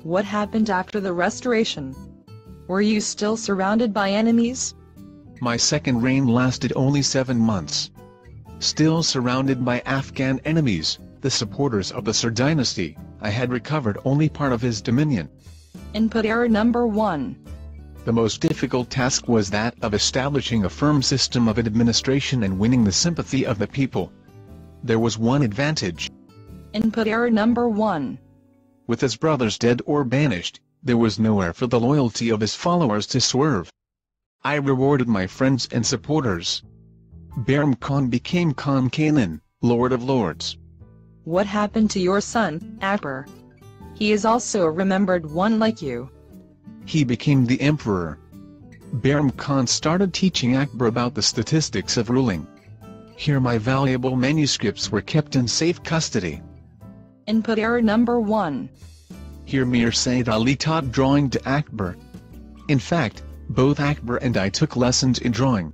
What happened after the restoration? Were you still surrounded by enemies? My second reign lasted only 7 months. Still surrounded by Afghan enemies, the supporters of the Sur dynasty, I had recovered only part of his dominion. Input error number 1. The most difficult task was that of establishing a firm system of administration and winning the sympathy of the people. There was one advantage. Input error number 1. With his brothers dead or banished, there was nowhere for the loyalty of his followers to swerve. I rewarded my friends and supporters. Bahram Khan became Khan Kailan, Lord of Lords. What happened to your son, Akbar? He is also a remembered one like you. He became the emperor. Bahram Khan started teaching Akbar about the statistics of ruling. Here my valuable manuscripts were kept in safe custody. Input error number 1. Here Mir Said Ali taught drawing to Akbar. In fact, both Akbar and I took lessons in drawing.